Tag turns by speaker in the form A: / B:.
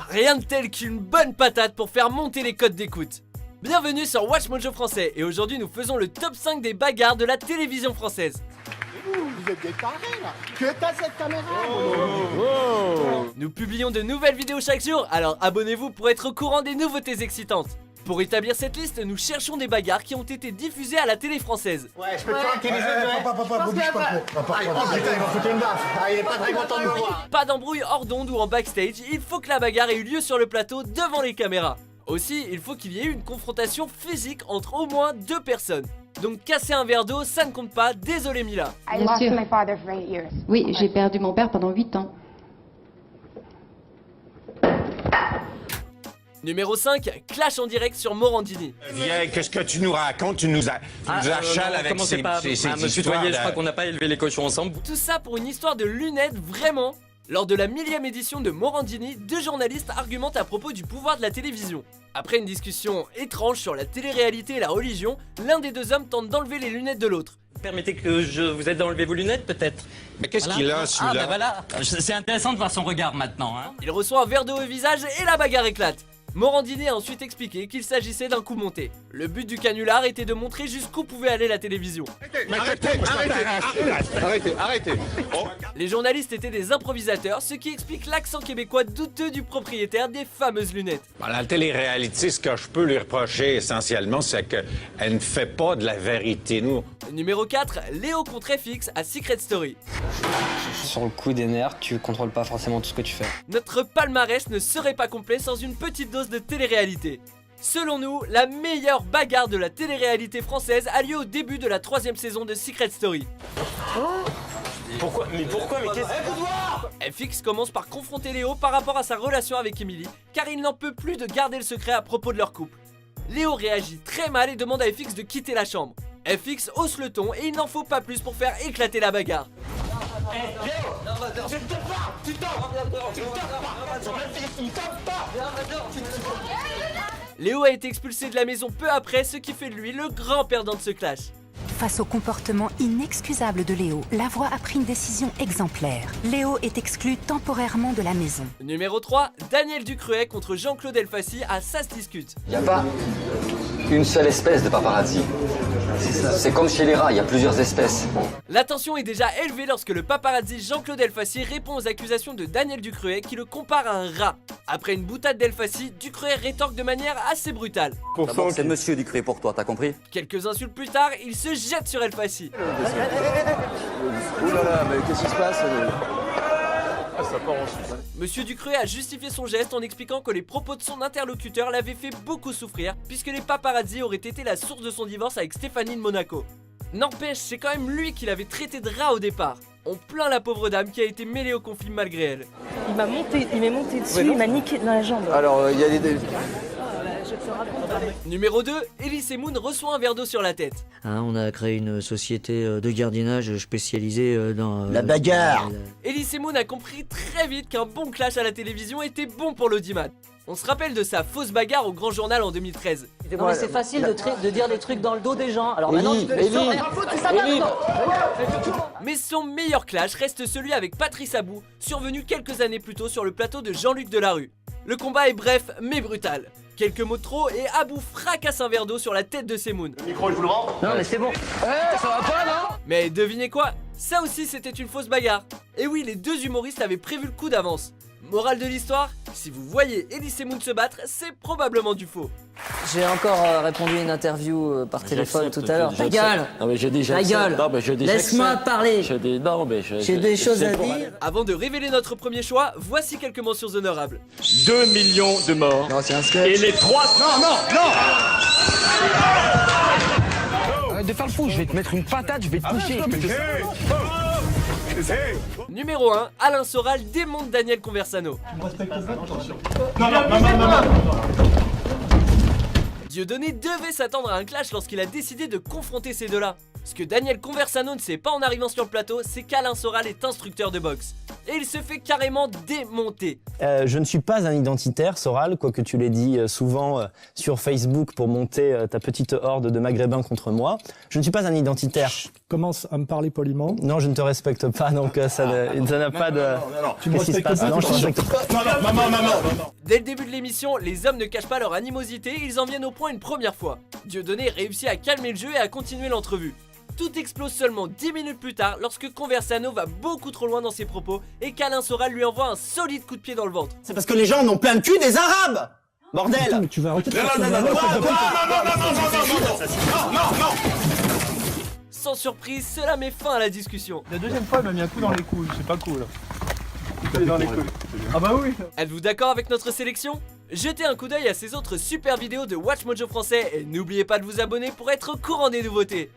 A: rien de tel qu'une bonne patate pour faire monter les codes d'écoute. Bienvenue sur Watch Mojo Français et aujourd'hui nous faisons le top 5 des bagarres de la télévision française.
B: Vous êtes des tarés là. Que t'as cette caméra?
A: Nous publions de nouvelles vidéos chaque jour, alors abonnez-vous pour être au courant des nouveautés excitantes. Pour établir cette liste, nous cherchons des bagarres qui ont été diffusées à la télé française.
B: Ouais, je peux te faire un téléphone. Papa, bouge pas trop. Oh putain, il va foutre une baffe. Ah, il est pas très content de me voir.
A: Pas d'embrouille hors d'onde ou en backstage, il faut que la bagarre ait eu lieu sur le plateau devant les caméras. Aussi, il faut qu'il y ait eu une confrontation physique entre au moins 2 personnes. Donc casser un verre d'eau, ça ne compte pas, désolé Mila.
C: Bien sûr. Oui, j'ai perdu mon père pendant 8 ans.
A: Numéro 5, clash en direct sur Morandini.
D: Vieille, qu'est-ce que tu nous racontes? Tu nous achales avec ces
E: Monsieur
D: histoires
E: Toyer, je crois qu'on n'a pas élevé les cochons ensemble.
A: Tout ça pour une histoire de lunettes, vraiment. Lors de la 1000e édition de Morandini, 2 journalistes argumentent à propos du pouvoir de la télévision. Après une discussion étrange sur la télé-réalité et la religion, l'un des 2 hommes tente d'enlever les lunettes de l'autre.
E: Permettez que je vous aide à enlever vos lunettes, peut-être?
D: Mais qu'est-ce qu'il a, celui-là?
E: Ah, ben voilà. C'est intéressant de voir son regard maintenant, hein.
A: Il reçoit un verre d'eau au visage et la bagarre éclate. Morandini a ensuite expliqué qu'il s'agissait d'un coup monté. Le but du canular était de montrer jusqu'où pouvait aller la télévision.
D: Arrêtez. Oh.
A: Les journalistes étaient des improvisateurs, ce qui explique l'accent québécois douteux du propriétaire des fameuses lunettes.
D: Dans la télé-réalité, ce que je peux lui reprocher essentiellement, c'est qu'elle ne fait pas de la vérité. Nous,
A: Numéro 4, Léo contre FX à Secret Story.
F: Sur le coup des nerfs, tu contrôles pas forcément tout ce que tu fais.
A: Notre palmarès ne serait pas complet sans une petite dose de télé-réalité. Selon nous, la meilleure bagarre de la télé-réalité française a lieu au début de la 3e saison de Secret Story.
E: Pourquoi? Mais qu'est-ce...
A: FX commence par confronter Léo par rapport à sa relation avec Emily, car il n'en peut plus de garder le secret à propos de leur couple. Léo réagit très mal et demande à FX de quitter la chambre. FX hausse le ton et il n'en faut pas plus pour faire éclater la bagarre. Léo a été expulsé de la maison peu après, ce qui fait de lui le grand perdant de ce clash.
G: Face au comportement inexcusable de Léo, la voix a pris une décision exemplaire. Léo est exclu temporairement de la maison.
A: Numéro 3, Daniel Ducruet contre Jean-Claude Elfassi à Ça se discute.
H: Il n'y a pas une seule espèce de paparazzi. C'est comme chez les rats, il y a plusieurs espèces.
A: La tension est déjà élevée lorsque le paparazzi Jean-Claude Elfassi répond aux accusations de Daniel Ducruet qui le compare à un rat. Après une boutade d'Elfassi, Ducruet rétorque de manière assez brutale.
H: C'est Monsieur Ducruet pour toi, t'as compris?
A: Quelques insultes plus tard, il se jette sur Elfassi.
H: Ouh là là, mais qu'est-ce qui se passe?
A: Monsieur Ducruet a justifié son geste en expliquant que les propos de son interlocuteur l'avaient fait beaucoup souffrir, puisque les paparazzi auraient été la source de son divorce avec Stéphanie de Monaco. N'empêche, c'est quand même lui qui l'avait traité de rat au départ. On plaint la pauvre dame qui a été mêlée au conflit malgré elle.
I: Il m'est monté dessus, il m'a niqué dans la jambe.
H: Alors, il y a des...
A: Numéro 2, Elise Moon reçoit un verre d'eau sur la tête.
J: On a créé une société de gardiennage spécialisée dans...
B: La bagarre.
A: Elise Moon a compris très vite qu'un bon clash à la télévision était bon pour l'audimat. On se rappelle de sa fausse bagarre au Grand Journal en 2013.
I: Non mais c'est facile de dire des trucs dans le dos des gens. Alors maintenant tu peux
A: Mais son meilleur clash reste celui avec Patrice Abou, survenu quelques années plus tôt sur le plateau de Jean-Luc Delarue. Le combat est bref mais brutal. Quelques mots de trop et Abou fracasse un verre d'eau sur la tête de Semoun.
B: Le micro, je vous le rends.
I: Non mais c'est bon. Ça va pas non?
A: Mais devinez quoi? Ça aussi c'était une fausse bagarre. Et oui, les 2 humoristes avaient prévu le coup d'avance. Morale de l'histoire, si vous voyez Elise Moon se battre, c'est probablement du faux.
I: J'ai encore répondu à une interview par téléphone tout à l'heure. Ta gueule!
J: Non mais je dis
I: Ta gueule! Laisse-moi parler! J'ai des choses à dire.
A: Avant de révéler notre premier choix, voici quelques mentions honorables.
E: 2 millions de morts.
H: Non, c'est un sketch.
E: Et les 3... Non.
F: Arrête de faire le fou, je vais te mettre une patate, je vais te coucher.
A: Numéro 1, Alain Soral démonte Daniel Conversano. Dieudonné devait s'attendre à un clash lorsqu'il a décidé de confronter ces deux-là. Ce que Daniel Conversano ne sait pas en arrivant sur le plateau, c'est qu'Alain Soral est instructeur de boxe. Et il se fait carrément démonter.
K: Je ne suis pas un identitaire, Soral, quoique tu l'aies dit souvent sur Facebook pour monter ta petite horde de maghrébins contre moi. Je ne suis pas un identitaire
L: commence à me parler poliment.
K: Non, je ne te respecte pas, donc ça n'a pas de...
L: Tu me respectes pas?
K: Non, je te respecte pas.
B: Non, maman.
A: Dès le début de l'émission, les hommes ne cachent pas leur animosité, ils en viennent au point une première fois. Dieudonné réussit à calmer le jeu et à continuer l'entrevue. Tout explose seulement 10 minutes plus tard lorsque Conversano va beaucoup trop loin dans ses propos et qu'Alain Soral lui envoie un solide coup de pied dans le ventre.
F: C'est parce que les gens en ont plein le cul des Arabes. Bordel.
L: Putain, mais tu vas arrêter de faire
B: Non.
A: Sans surprise, cela met fin à la discussion.
L: La deuxième fois, elle m'a mis un coup dans les couilles, c'est pas cool. Dans les couilles. Ah bah oui.
A: Êtes-vous d'accord avec notre sélection? Jetez un coup d'œil à ces autres super vidéos de Watch Mojo français et n'oubliez pas de vous abonner pour être au courant des nouveautés.